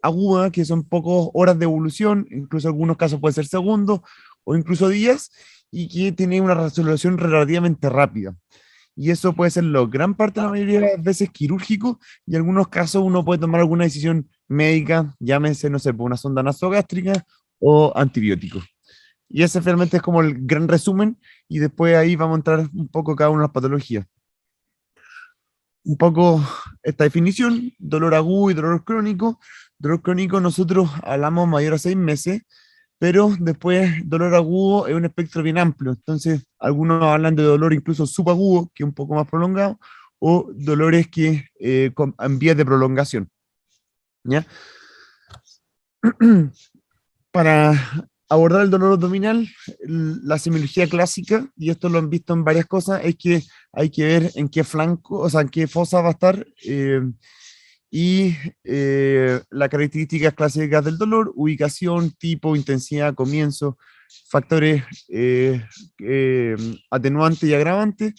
aguda, que son pocas horas de evolución, incluso en algunos casos puede ser segundos o incluso días, y que tiene una resolución relativamente rápida. Y eso puede ser gran parte, la mayoría de las veces, quirúrgico, y en algunos casos uno puede tomar alguna decisión médica, llámese, no sé, por una sonda nasogástrica o antibióticos. Y ese realmente es como el gran resumen, y después ahí vamos a entrar un poco cada una de las patologías. Un poco esta definición: dolor agudo y dolor crónico. Dolor crónico nosotros hablamos mayor a 6 meses, pero después dolor agudo es un espectro bien amplio. Entonces, algunos hablan de dolor incluso subagudo, que es un poco más prolongado, o dolores que en vías de prolongación. ¿Ya? Para abordar el dolor abdominal, la semiología clásica, y esto lo han visto en varias cosas, es que hay que ver en qué flanco, o sea, en qué fosa va a estar, y las características clásicas del dolor: ubicación, tipo, intensidad, comienzo, factores eh, atenuantes y agravantes,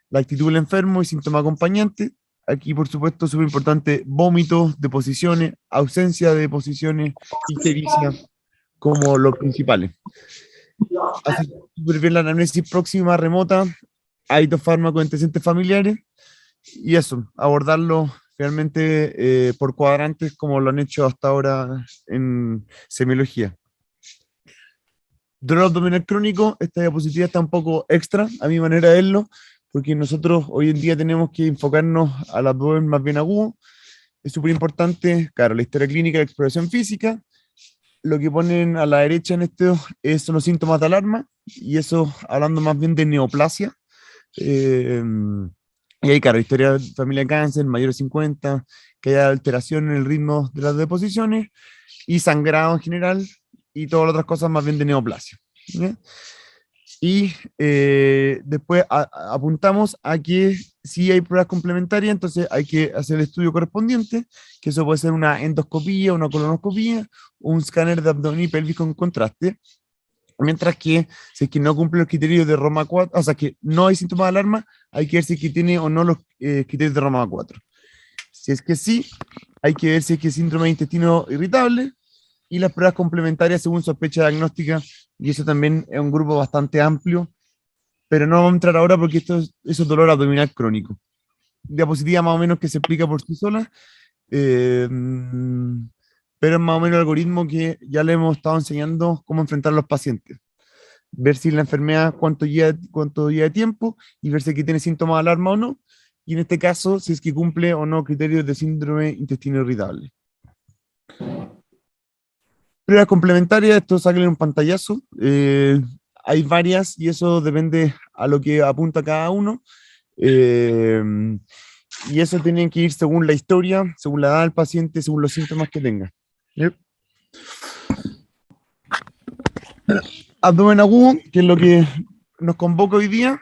la actitud del enfermo y síntomas acompañantes. Aquí, por supuesto, súper importante: vómitos, deposiciones, ausencia de deposiciones, ictericia, como los principales. Hacer súper bien la anamnesis próxima, remota, hábitos fármacos, antecedentes familiares, y eso, abordarlo realmente por cuadrantes, como lo han hecho hasta ahora en semiología. Dolor abdominal crónico, esta diapositiva está un poco extra, a mi manera de verlo, porque nosotros hoy en día tenemos que enfocarnos al abdomen más bien agudo. Es súper importante, claro, la historia clínica, la exploración física. Lo que ponen a la derecha en esto son los síntomas de alarma, y eso hablando más bien de neoplasia. Eh, y ahí, claro, historia de familia de cáncer, mayor de 50, que haya alteración en el ritmo de las deposiciones, y sangrado en general, y todas las otras cosas más bien de neoplasia. ¿Ya? Y después apuntamos a que si hay pruebas complementarias, entonces hay que hacer el estudio correspondiente, que eso puede ser una endoscopía, una colonoscopía, un escáner de abdomen y pelvis con contraste. Mientras que si es que no cumple los criterios de Roma 4, o sea, que no hay síntomas de alarma, hay que ver si es que tiene o no los criterios de Roma 4. Si es que sí, hay que ver si es que es síndrome de intestino irritable, y las pruebas complementarias según sospecha diagnóstica, y eso también es un grupo bastante amplio, pero no vamos a entrar ahora porque eso es dolor abdominal crónico. Diapositiva más o menos que se explica por sí sola, eh, pero es más o menos el algoritmo que ya le hemos estado enseñando cómo enfrentar a los pacientes. Ver si la enfermedad cuánto lleva de tiempo, y ver si aquí tiene síntomas de alarma o no, y en este caso, si es que cumple o no criterios de síndrome intestino irritable. Pruebas complementarias, esto sáquenle un pantallazo. Hay varias, y eso depende a lo que apunta cada uno. Eh, y eso tienen que ir según la historia, según la edad del paciente, según los síntomas que tenga. Yep. Abdomen agudo, que es lo que nos convoca hoy día.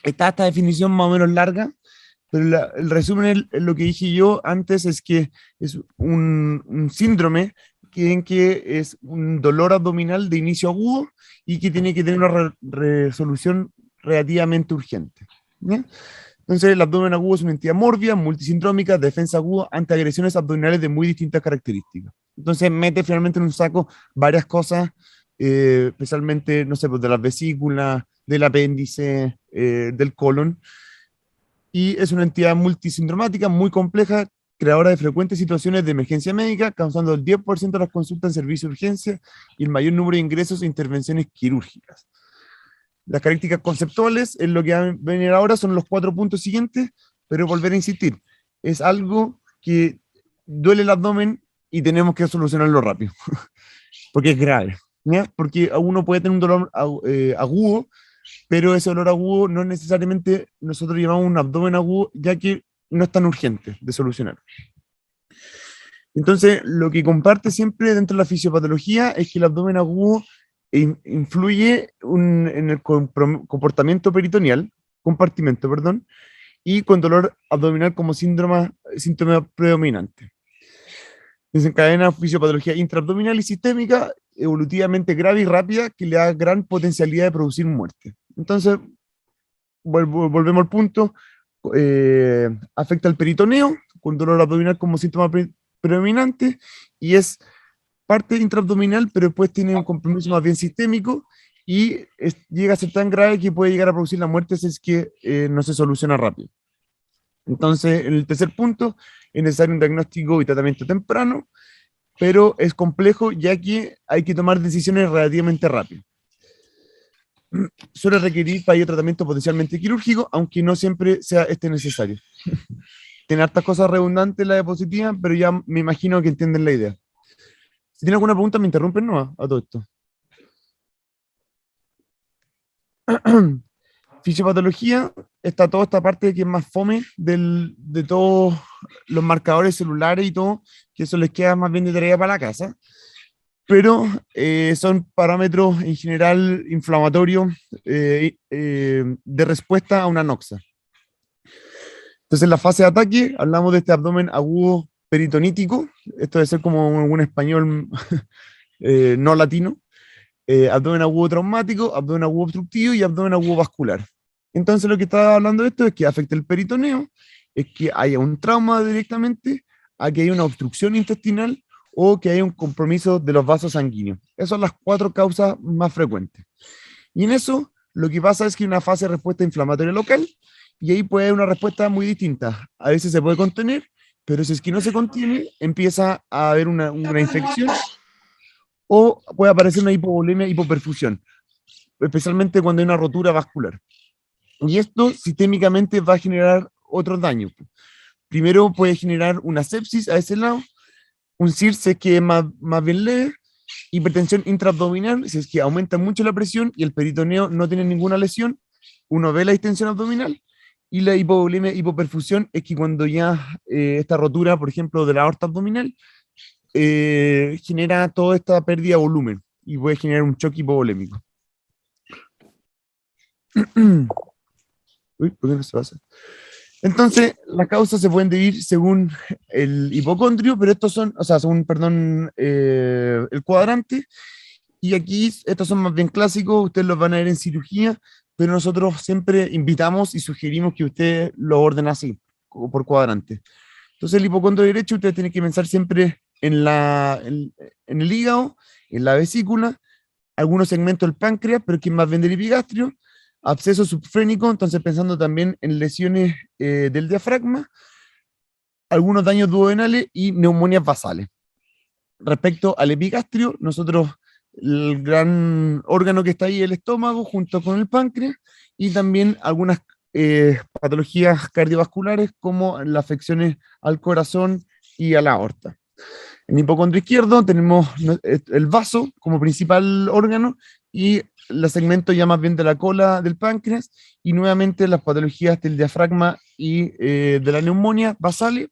Está esta definición más o menos larga, pero el resumen es lo que dije yo antes: es que es un síndrome en que es un dolor abdominal de inicio agudo, y que tiene que tener una resolución relativamente urgente. ¿Ya? Entonces, el abdomen agudo es una entidad mórbida, multisindrómica, defensa aguda ante agresiones abdominales de muy distintas características. Entonces, mete finalmente en un saco varias cosas, especialmente, no sé, pues de las vesículas, del apéndice, del colon, y es una entidad multisindromática muy compleja, creadora de frecuentes situaciones de emergencia médica, causando el 10% de las consultas en servicio de urgencia y el mayor número de ingresos e intervenciones quirúrgicas. Las características conceptuales, en lo que va a venir ahora, son los 4 puntos siguientes, pero volver a insistir: es algo que duele el abdomen y tenemos que solucionarlo rápido, porque es grave. ¿Ya? Porque uno puede tener un dolor agudo, pero ese dolor agudo no necesariamente nosotros llamamos un abdomen agudo, ya que no es tan urgente de solucionar. Entonces, lo que comparte siempre dentro de la fisiopatología es que el abdomen agudo influye en el comportamiento peritoneal, compartimento, perdón, y con dolor abdominal como síntoma predominante. Desencadena fisiopatología intraabdominal y sistémica, evolutivamente grave y rápida, que le da gran potencialidad de producir muerte. Entonces, volvemos al punto: afecta al peritoneo, con dolor abdominal como síntoma predominante y es parte intraabdominal, pero después tiene un compromiso más bien sistémico y llega a ser tan grave que puede llegar a producir la muerte si es que no se soluciona rápido. Entonces, en el tercer punto, es necesario un diagnóstico y tratamiento temprano, pero es complejo ya que hay que tomar decisiones relativamente rápido. Suele requerir para ello tratamiento potencialmente quirúrgico, aunque no siempre sea este necesario. Tiene hartas cosas redundantes la diapositiva, pero ya me imagino que entienden la idea. Si tienen alguna pregunta, me interrumpen, ¿no? A todo esto. Fisiopatología, está toda esta parte que es más fome de todos los marcadores celulares y todo, que eso les queda más bien de tarea para la casa. Pero son parámetros en general inflamatorios de respuesta a una noxa. Entonces, en la fase de ataque, hablamos de este abdomen agudo peritonítico, esto debe ser como un español no latino, abdomen agudo traumático, abdomen agudo obstructivo y abdomen agudo vascular. Entonces, lo que está hablando de esto es que afecta el peritoneo, es que haya un trauma directamente, a que haya una obstrucción intestinal o que haya un compromiso de los vasos sanguíneos. Esas son las 4 causas más frecuentes. Y en eso, lo que pasa es que hay una fase de respuesta inflamatoria local, y ahí puede haber una respuesta muy distinta. A veces se puede contener, pero si es que no se contiene, empieza a haber una infección o puede aparecer una hipovolemia, hipoperfusión, especialmente cuando hay una rotura vascular. Y esto sistémicamente va a generar otros daños. Primero puede generar una sepsis a ese lado, un CIRSE que es más bien leve, hipertensión intraabdominal, si es que aumenta mucho la presión y el peritoneo no tiene ninguna lesión, uno ve la distensión abdominal, y la hipovolemia, hipoperfusión es que cuando ya esta rotura, por ejemplo, de la aorta abdominal, genera toda esta pérdida de volumen y puede generar un choque hipovolémico. Uy, ¿por qué no se pasa? Entonces, las causas se pueden dividir según el hipocondrio, pero estos son, o sea, según, perdón, el cuadrante, y aquí estos son más bien clásicos, ustedes los van a ver en cirugía, pero nosotros siempre invitamos y sugerimos que ustedes lo ordenen así, por cuadrante. Entonces, el hipocondrio derecho, ustedes tienen que pensar siempre en el hígado, en la vesícula, algunos segmentos del páncreas, pero que es más bien del epigastrio, absceso subfrénico, entonces pensando también en lesiones del diafragma, algunos daños duodenales y neumonías basales. Respecto al epigastrio, nosotros, el gran órgano que está ahí, el estómago, junto con el páncreas, y también algunas patologías cardiovasculares como las afecciones al corazón y a la aorta. En el hipocondrio izquierdo tenemos el vaso como principal órgano y los segmentos ya más bien de la cola del páncreas y nuevamente las patologías del diafragma y de la neumonía basales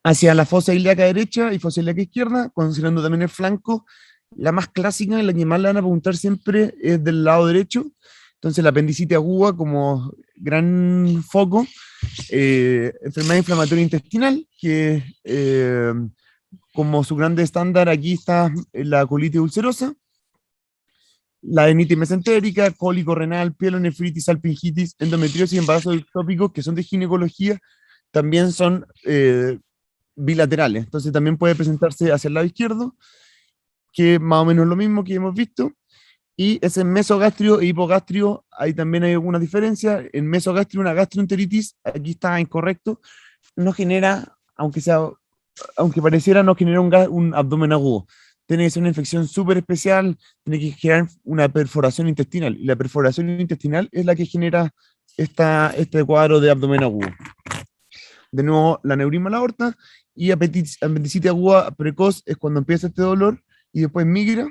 hacia la fosa ilíaca derecha y fosa ilíaca izquierda, considerando también el flanco. La más clásica y la que más le van a preguntar siempre es del lado derecho. Entonces la apendicitis aguda como gran foco, enfermedad inflamatoria intestinal, que como su grande estándar aquí está la colitis ulcerosa, la adenitis mesentérica, cólico renal, pielonefritis, salpingitis, endometriosis y embarazo ectópico, que son de ginecología, también son bilaterales. Entonces también puede presentarse hacia el lado izquierdo, que más o menos lo mismo que hemos visto. Y ese mesogastrio e hipogastrio, ahí también hay alguna diferencia. En mesogastrio, una gastroenteritis, aquí está incorrecto, no genera, aunque pareciera, no genera un abdomen agudo. Tiene que ser una infección súper especial, tiene que generar una perforación intestinal. Y la perforación intestinal es la que genera este cuadro de abdomen agudo. De nuevo, la neurisma a la aorta y apendicitis aguda precoz es cuando empieza este dolor y después migra.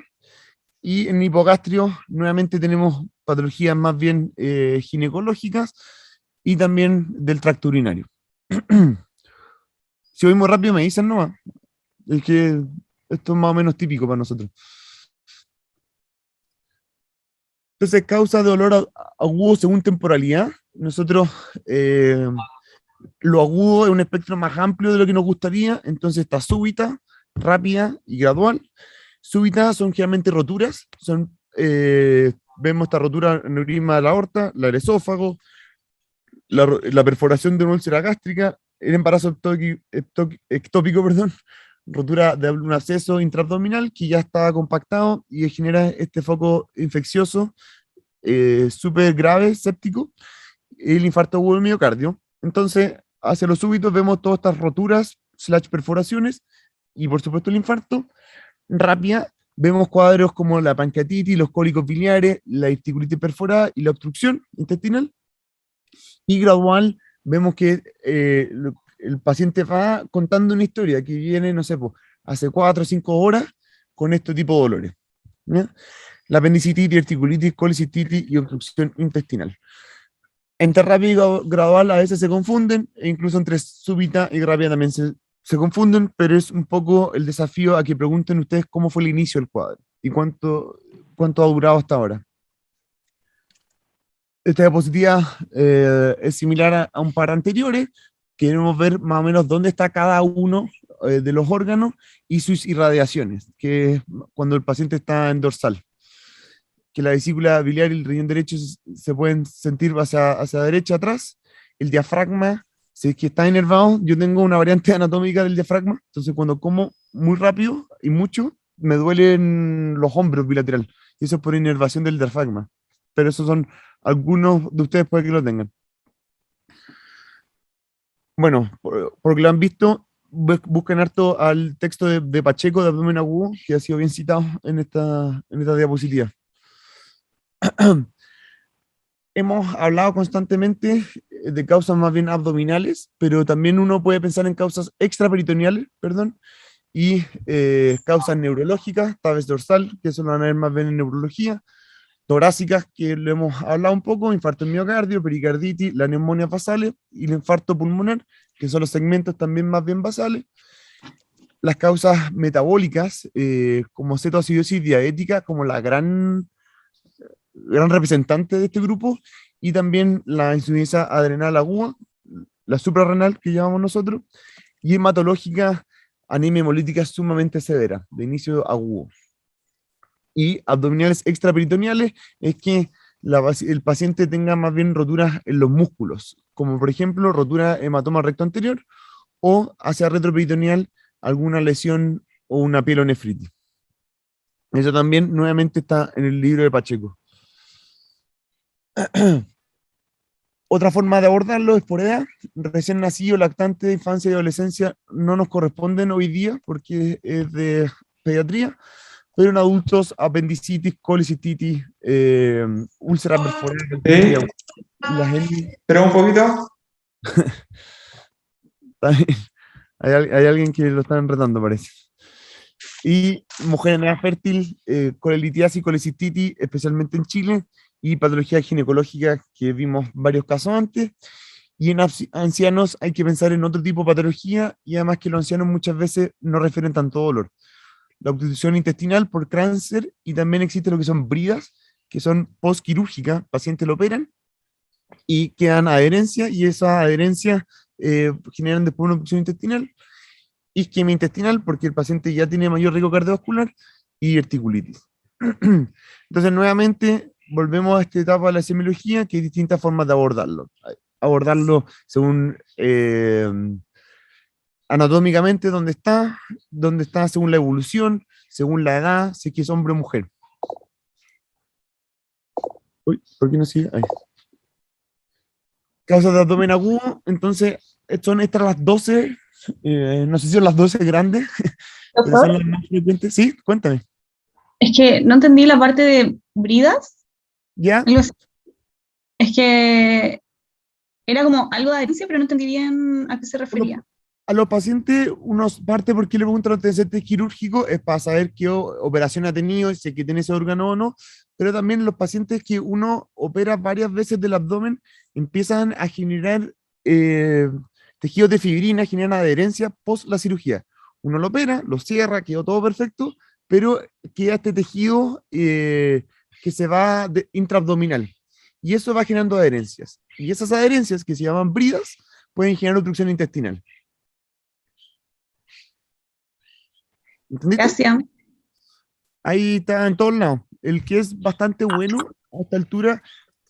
Y en hipogastrio, nuevamente tenemos patologías más bien ginecológicas y también del tracto urinario. Si voy muy rápido me dicen, no, es que esto es más o menos típico para nosotros. Entonces, causa de dolor agudo según temporalidad. Nosotros, lo agudo es un espectro más amplio de lo que nos gustaría, entonces está súbita, rápida y gradual. Súbitas son generalmente roturas, vemos esta rotura neurisma de la aorta, la del esófago, la perforación de una úlcera gástrica, el embarazo ectópico, perdón, rotura de un absceso intraabdominal que ya estaba compactado y genera este foco infeccioso súper grave, séptico, el infarto agudo del miocardio. Entonces, hacia lo súbito vemos todas estas roturas, slash perforaciones, y por supuesto el infarto. Rápida, vemos cuadros como la pancreatitis, los cólicos biliares, la diverticulitis perforada y la obstrucción intestinal. Y gradual, vemos que el paciente va contando una historia que viene, no sé, pues, hace 4 o 5 horas con este tipo de dolores. ¿Ya? La apendicitis, diverticulitis, colicistitis y obstrucción intestinal. Entre rápida y gradual a veces se confunden, e incluso entre súbita y rápida también se confunden, pero es un poco el desafío a que pregunten ustedes cómo fue el inicio del cuadro y cuánto ha durado hasta ahora. Esta diapositiva es similar a un par anteriores. Queremos ver más o menos dónde está cada uno de los órganos y sus irradiaciones, que es cuando el paciente está en dorsal. Que la vesícula biliar y el riñón derecho se pueden sentir hacia derecha atrás. El diafragma, si es que está inervado, yo tengo una variante anatómica del diafragma, entonces cuando como muy rápido y mucho, me duelen los hombros bilateral. Y eso es por inervación del diafragma. Pero esos son algunos de ustedes puede que lo tengan. Bueno, porque lo han visto, busquen harto al texto de Pacheco de abdomen agudo, que ha sido bien citado en esta diapositiva. Hemos hablado constantemente de causas más bien abdominales, pero también uno puede pensar en causas extraperitoneales, perdón, y causas neurológicas, tabes dorsal, que eso lo van a ver más bien en neurología, torácicas, que lo hemos hablado un poco, infarto en miocardio, pericarditis, la neumonía basales y el infarto pulmonar, que son los segmentos también más bien basales. Las causas metabólicas, como cetoacidosis diabética, como la gran representante de este grupo, y también la insuficiencia adrenal aguda, la suprarrenal que llamamos nosotros, y hematológica, anemia hemolítica sumamente severa, de inicio agudo. Y abdominales extraperitoneales es que el paciente tenga más bien roturas en los músculos, como por ejemplo rotura hematoma recto anterior, o hacia retroperitoneal alguna lesión o una pielonefritis. Eso también nuevamente está en el libro de Pacheco. Otra forma de abordarlo es por edad. Recién nacido, lactante de infancia y adolescencia no nos corresponden hoy día porque es de pediatría, pero en adultos, apendicitis, colicistitis, úlceras perforadas, Sí, las hernias. pero un poquito. Hay alguien que lo está enredando, parece. Y mujer en edad fértil, colelitiasis y colecistitis, especialmente en Chile, y patologías ginecológicas que vimos varios casos antes. Y en ancianos hay que pensar en otro tipo de patología, y además que los ancianos muchas veces no refieren tanto dolor. La obstrucción intestinal por cáncer, y también existe lo que son bridas, que son postquirúrgicas, pacientes lo operan y quedan adherencias, y esas adherencias generan después una obstrucción intestinal, isquemia intestinal, porque el paciente ya tiene mayor riesgo cardiovascular, y diverticulitis. Entonces, nuevamente, volvemos a esta etapa de la semiología, que hay distintas formas de abordarlo. Abordarlo según anatómicamente dónde está según la evolución, según la edad, si es que es hombre o mujer. Uy, ¿por qué no sigue? Ahí. Causas de abdomen agudo, entonces son estas las 12, no sé si son las 12 grandes, pero son Doctor, las más frecuentes. Sí, cuéntame. es que no entendí la parte de bridas. ¿Ya? Algo así. Es que era como algo de adherencia, pero no entendí bien a qué se Bueno, refería. a los pacientes, uno parte porque le preguntan los antecedentes quirúrgicos, es para saber qué operación ha tenido, si es que tiene ese órgano o no, pero también los pacientes que uno opera varias veces del abdomen empiezan a generar eh, tejidos de fibrina, generan adherencia post la cirugía. Uno lo opera, lo cierra, quedó todo perfecto, pero queda este tejido que se va intraabdominal. Y eso va generando adherencias. Y esas adherencias, que se llaman bridas, pueden generar obstrucción intestinal. ¿Entendiste? Gracias. Ahí está en todos lados. El que es bastante bueno a esta altura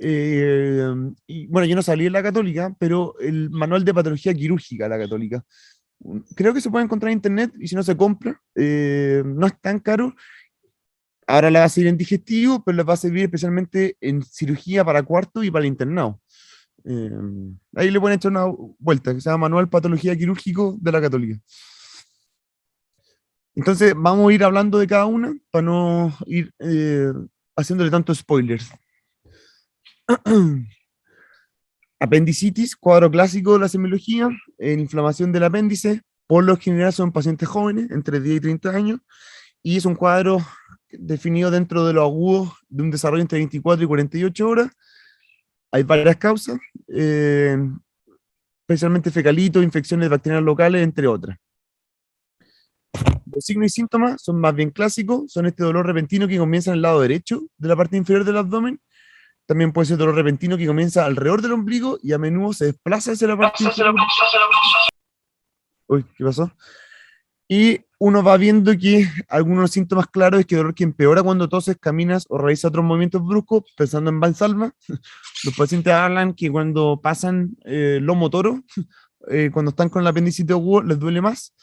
y bueno, yo no salí en la Católica, pero el manual de patología quirúrgica de la Católica. Creo que se puede encontrar en internet y si no se compra, no es tan caro. Ahora la va a servir en digestivo, pero le va a servir especialmente en cirugía para cuarto y para el internado. Eh, Ahí le pueden echar una vuelta, que se llama Manual Patología Quirúrgico de la Católica. Entonces, vamos a ir hablando de cada una para no ir haciéndole tantos spoilers. Apendicitis, cuadro clásico de la semiología, inflamación del apéndice, por lo general son pacientes jóvenes, entre 10 y 30 años, y es un cuadro definido dentro de los agudos de un desarrollo entre 24 y 48 horas. Hay varias causas, especialmente fecalitos, infecciones bacterianas locales, entre otras. Los signos y síntomas son más bien clásicos, son este dolor repentino que comienza en el lado derecho de la parte inferior del abdomen. También puede ser dolor repentino que comienza alrededor del ombligo y a menudo se desplaza hacia la parte inferior. Uy, ¿qué pasó? Y uno va viendo que algunos síntomas claros es que dolor que empeora cuando toses, caminas o realizas otros movimientos bruscos, pensando en Valsalva. Los pacientes hablan que cuando pasan lomo toro, cuando están con el apendicitis agudo, les duele más.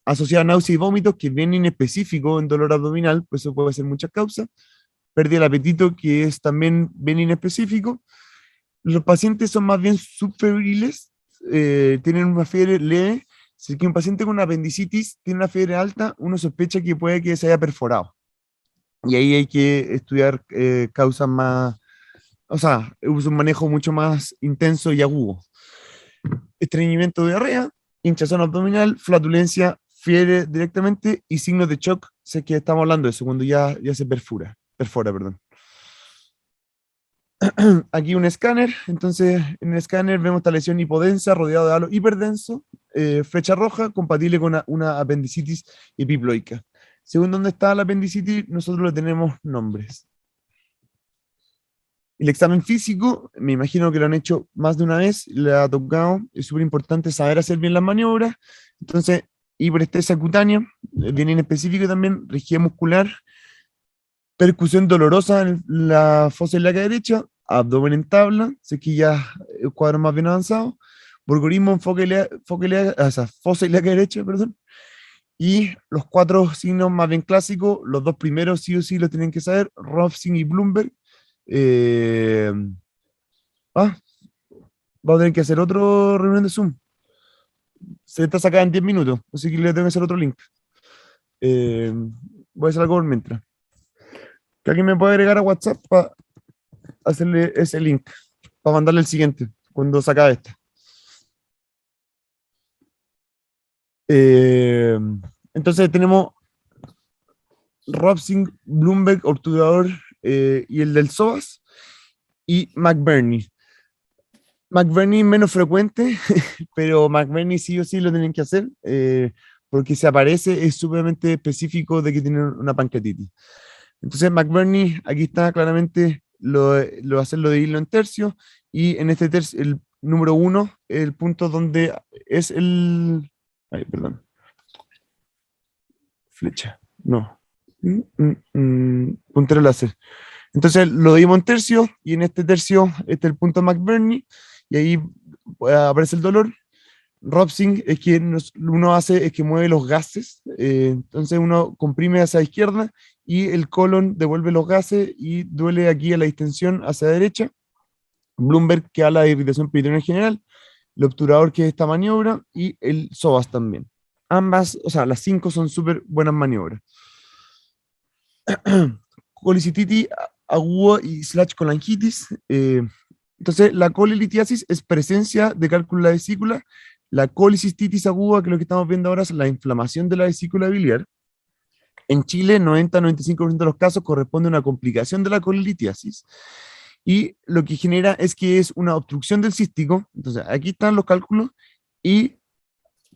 Asociado a náuseas y vómitos, que es bien inespecífico en dolor abdominal, pues eso puede ser muchas causas. Pérdida del apetito, que es también bien inespecífico. Los pacientes son más bien subfebriles, tienen una fiebre leve. Si un paciente con una apendicitis tiene una fiebre alta, uno sospecha que puede que se haya perforado. Y ahí hay que estudiar causas más, o sea, es un manejo mucho más intenso y agudo. Estreñimiento, diarrea, hinchazón abdominal, flatulencia, fiebre directamente y signos de shock. Sé que estamos hablando de eso, cuando ya se perfora, perdón. Aquí un escáner, entonces en el escáner vemos esta lesión hipodensa rodeado de halo hiperdenso, flecha roja, compatible con una apendicitis epiploica. Según dónde está la apendicitis, nosotros le tenemos nombres. El examen físico, me imagino que lo han hecho más de una vez, le ha tocado, es súper importante saber hacer bien las maniobras, entonces, hiperestesia cutánea, bien inespecífico también, rigidez muscular, percusión dolorosa en la fosa ilíaca derecha, abdomen en tabla, si es que ya el cuadro más bien avanzado, burgorismo en fosa ilíaca derecha, perdón, y los cuatro signos más bien clásicos, los dos primeros sí o sí los tienen que saber, Robson y Bloomberg. Eh, Vamos a tener que hacer otro reunión de Zoom. Se está sacada en 10 minutos, así que le tengo que hacer otro link. Eh, Voy a hacer algo por mientras. Que alguien me puede agregar a WhatsApp para hacerle ese link, para mandarle el siguiente, cuando se acabe este. Entonces tenemos Robson, Bloomberg, obturador y el del psoas, y McBurney. McBurney menos frecuente, pero McBurney sí o sí lo tienen que hacer, porque si aparece es sumamente específico de que tiene una pancreatitis. Entonces McBurney, aquí está claramente lo hacerlo de hilo en tercio, y en este tercio, el número 1, el punto donde es el... Ay, perdón. Flecha, no. Puntero láser. Entonces lo dimos en tercio, y en este tercio, este es el punto McBurney, y ahí aparece el dolor. Robson es que uno hace, es que mueve los gases, entonces uno comprime hacia la izquierda y el colon devuelve los gases y duele aquí a la distensión hacia la derecha. Bloomberg, que habla de irritación peritoneal en general, el obturador, que es esta maniobra, y el psoas también. Ambas, o sea, las 5 son súper buenas maniobras. Colicititis aguda y slash colangitis. Entonces, la colelitiasis es presencia de cálculo de la vesícula. La colicistitis aguda, que es lo que estamos viendo ahora, es la inflamación de la vesícula biliar. En Chile, 90-95% de los casos corresponde a una complicación de la colelitiasis. Y lo que genera es que es una obstrucción del cístico. Entonces, aquí están los cálculos y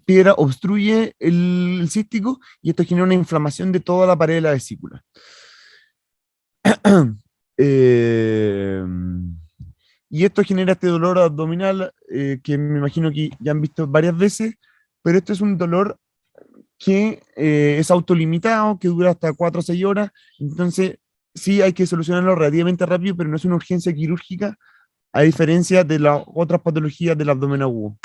piedra obstruye el cístico y esto genera una inflamación de toda la pared de la vesícula. eh, y esto genera este dolor abdominal que me imagino que ya han visto varias veces, pero esto es un dolor que es autolimitado, que dura hasta 4 o 6 horas, entonces sí hay que solucionarlo relativamente rápido, pero no es una urgencia quirúrgica, a diferencia de las otras patologías del abdomen agudo.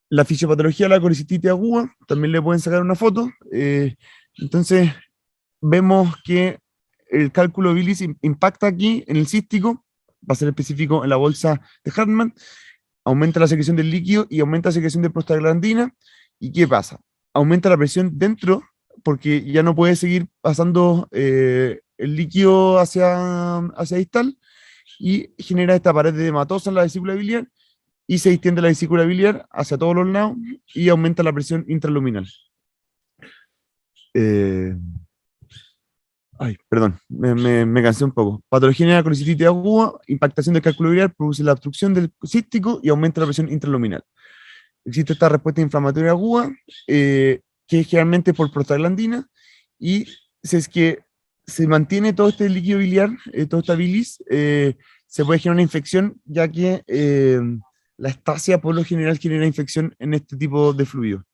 La fisiopatología de la colicistitis aguda, también le pueden sacar una foto. Entonces, vemos que el cálculo bilis impacta aquí en el cístico, va a ser específico en la bolsa de Hartmann, aumenta la secreción del líquido y aumenta la secreción de prostaglandina. ¿Y qué pasa? Aumenta la presión dentro, porque ya no puede seguir pasando el líquido hacia distal, y genera esta pared de hematosa en la vesícula biliar, y se distiende la vesícula biliar hacia todos los lados y aumenta la presión intraluminal. Eh, Ay, perdón, me cansé un poco. Patología de la colicistitis aguda, impactación del cálculo biliar, produce la obstrucción del cístico y aumenta la presión intraluminal. Existe esta respuesta inflamatoria aguda, que es generalmente por prostaglandina, y si es que se mantiene todo este líquido biliar, toda esta bilis, se puede generar una infección, ya que la estasia por lo general genera infección en este tipo de fluido.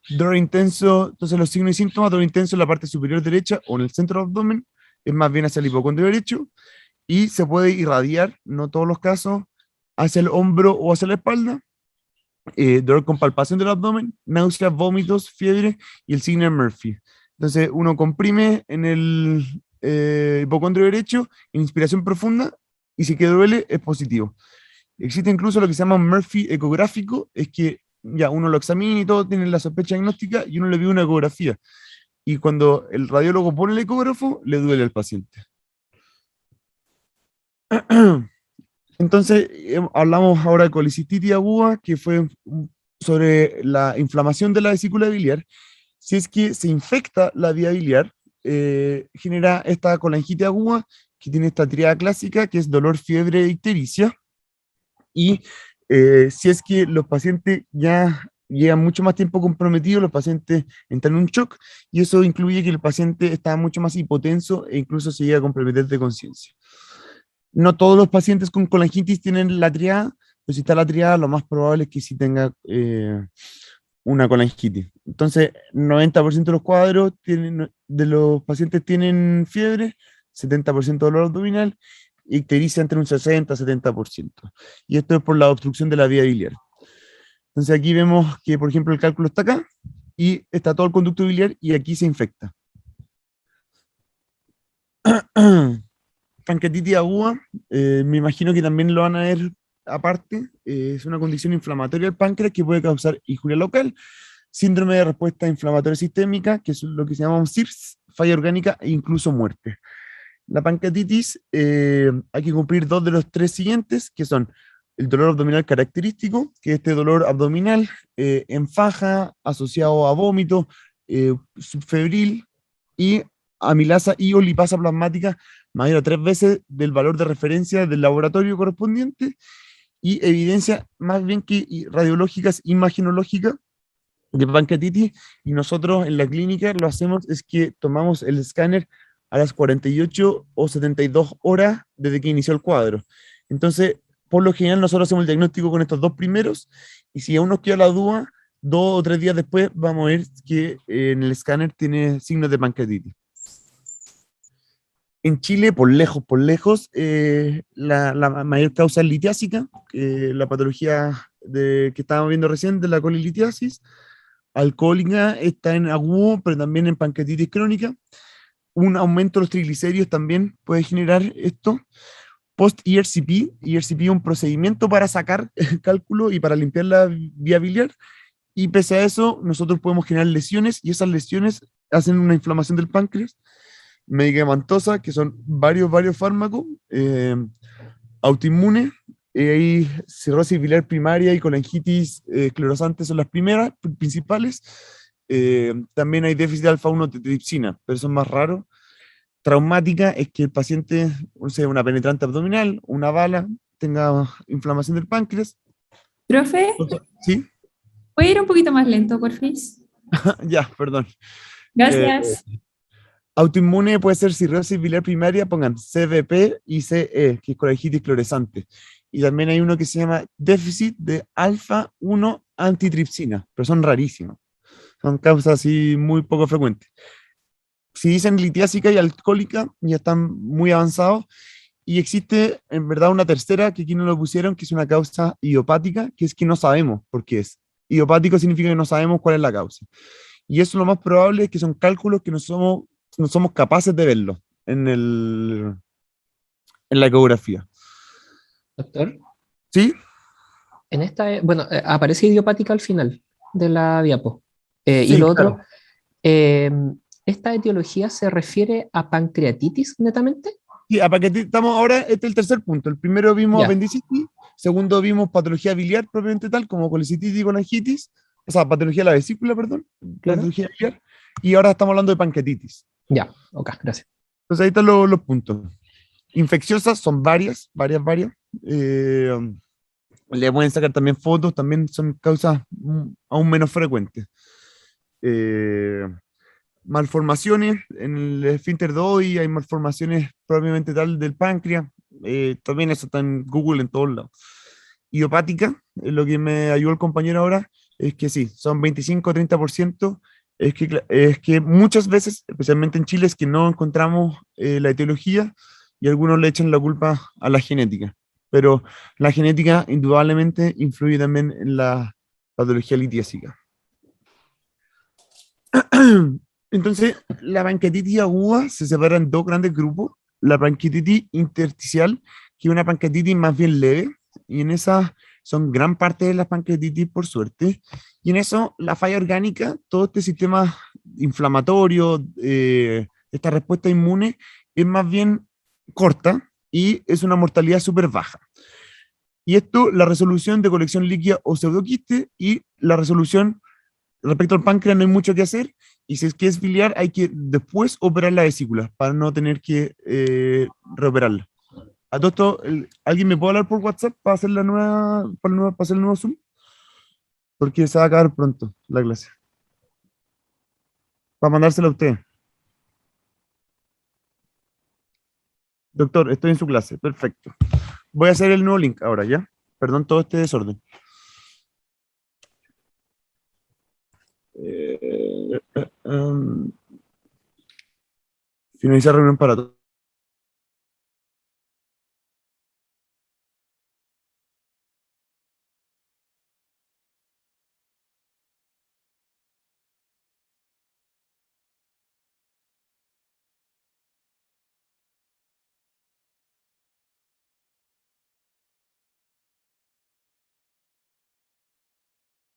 Dolor intenso, entonces los signos y síntomas: dolor intenso en la parte superior derecha o en el centro del abdomen, es más bien hacia el hipocondrio derecho, y se puede irradiar, no todos los casos, hacia el hombro o hacia la espalda. Dolor con palpación del abdomen, náuseas, vómitos, fiebre y el signo de Murphy. Entonces uno comprime en el hipocondrio derecho, en inspiración profunda, y si que duele es positivo. Existe incluso lo que se llama Murphy ecográfico, es que ya uno lo examina y todo, tiene la sospecha diagnóstica y uno le ve una ecografía. Y cuando el radiólogo pone el ecógrafo, le duele al paciente. Entonces, hablamos ahora de colicistitis aguda, que fue sobre la inflamación de la vesícula biliar. Si es que se infecta la vía biliar, genera esta colangitis aguda, que tiene esta triada clásica, que es dolor, fiebre e ictericia. Y si es que los pacientes ya llevan mucho más tiempo comprometidos, los pacientes entran en un shock, y eso incluye que el paciente está mucho más hipotenso e incluso se llega a comprometer de conciencia. No todos los pacientes con colangitis tienen la triada, pero si está la triada, lo más probable es que sí tenga una colangitis. Entonces, 90% de los cuadros de los pacientes tienen fiebre, 70% dolor abdominal, ictericia entre un 60 y 70%. Y esto es por la obstrucción de la vía biliar. Entonces aquí vemos que, por ejemplo, el cálculo está acá, y está todo el conducto biliar, y aquí se infecta. Pancreatitis aguda, me imagino que también lo van a ver aparte. Es una condición inflamatoria del páncreas que puede causar injuria local, síndrome de respuesta inflamatoria sistémica, que es lo que se llama un SIRS, falla orgánica e incluso muerte. La pancreatitis, hay que cumplir 2 de los 3 siguientes, que son el dolor abdominal característico, que es este dolor abdominal en faja, asociado a vómito, subfebril, y amilasa y o lipasa plasmática mayor a 3 veces del valor de referencia del laboratorio correspondiente, y evidencia más bien que radiológicas, imaginológicas de pancreatitis. Y nosotros en la clínica lo hacemos es que tomamos el escáner a las 48 o 72 horas desde que inició el cuadro. Entonces, por lo general, nosotros hacemos el diagnóstico con estos 2 primeros, y si aún nos queda la duda, 2 o 3 días después vamos a ver que en el escáner tiene signos de pancreatitis. En Chile, por lejos, la mayor causa es litiásica, la patología que estábamos viendo recién de la colilitiasis. Alcohólica está en agudo, pero también en pancreatitis crónica. Un aumento de los triglicéridos también puede generar esto. Post-ERCP, ERCP es un procedimiento para sacar el cálculo y para limpiar la vía biliar, y pese a eso, nosotros podemos generar lesiones, y esas lesiones hacen una inflamación del páncreas medicamentosa, que son varios fármacos, autoinmunes, hay cirrosis biliar primaria y colangitis esclerosante son las primeras, principales. También hay déficit de alfa-1 tripsina, pero eso es más raro. Traumática es que el paciente, o sea, una penetrante abdominal, una bala, tenga inflamación del páncreas. Profe, ¿Sí? ¿puede ir un poquito más lento, porfis? Ya, perdón. Gracias. Autoinmune puede ser cirrosis biliar primaria, pongan CVP y CE, que es colangitis fluorescente. Y también hay uno que se llama déficit de alfa-1 antitripsina, pero son rarísimos. Son causas así muy poco frecuentes. Si dicen litiásica y alcohólica, ya están muy avanzados. Y existe, en verdad, una tercera que aquí no lo pusieron, que es una causa idiopática, que es que no sabemos por qué es. Idiopático significa que no sabemos cuál es la causa. Y eso lo más probable es que son cálculos que no somos capaces de verlo en la ecografía. Doctor, ¿Sí? en esta, bueno, aparece idiopática al final de la diapo. Y Sí, lo otro, claro. eh, ¿esta etiología se refiere a pancreatitis netamente? Y estamos ahora, este es el tercer punto. El primero vimos Ya, apendicitis, segundo vimos patología biliar propiamente tal, como colicitis y colangitis, o sea, patología de la vesícula, perdón, claro. patología biliar, y ahora estamos hablando de pancreatitis. Ya, ok, gracias. Entonces ahí están los puntos. Infecciosas son varias. Eh, Le pueden sacar también fotos, también son causas aún menos frecuentes. Eh, Malformaciones en el esfínter Dobby, hay malformaciones propiamente tal del páncreas, también eso está en Google en todos lados. Idiopática, lo que me ayudó el compañero ahora, es que sí, son 25-30%, es que muchas veces, especialmente en Chile, es que no encontramos la etiología y algunos le echan la culpa a la genética, pero la genética indudablemente influye también en la patología litiásica. Entonces, la pancreatitis aguda se separa en dos grandes grupos. La pancreatitis intersticial, que es una pancreatitis más bien leve, y en esa son gran parte de las pancreatitis, por suerte. Y en eso, la falla orgánica, todo este sistema inflamatorio, esta respuesta inmune, es más bien corta y es una mortalidad súper baja. Y esto, la resolución de colección líquida o pseudoquiste y la resolución respecto al páncreas no hay mucho que hacer, y si es que es biliar hay que después operar la vesícula para no tener que reoperarla. A todo esto, ¿alguien me puede hablar por WhatsApp para hacer para hacer el nuevo Zoom? Porque se va a acabar pronto la clase. Para mandársela a usted. Doctor, estoy en su clase. Perfecto. Voy a hacer el nuevo link ahora, ¿ya? Perdón todo este desorden. Eh, eh, um, Finalizar reunión para todos.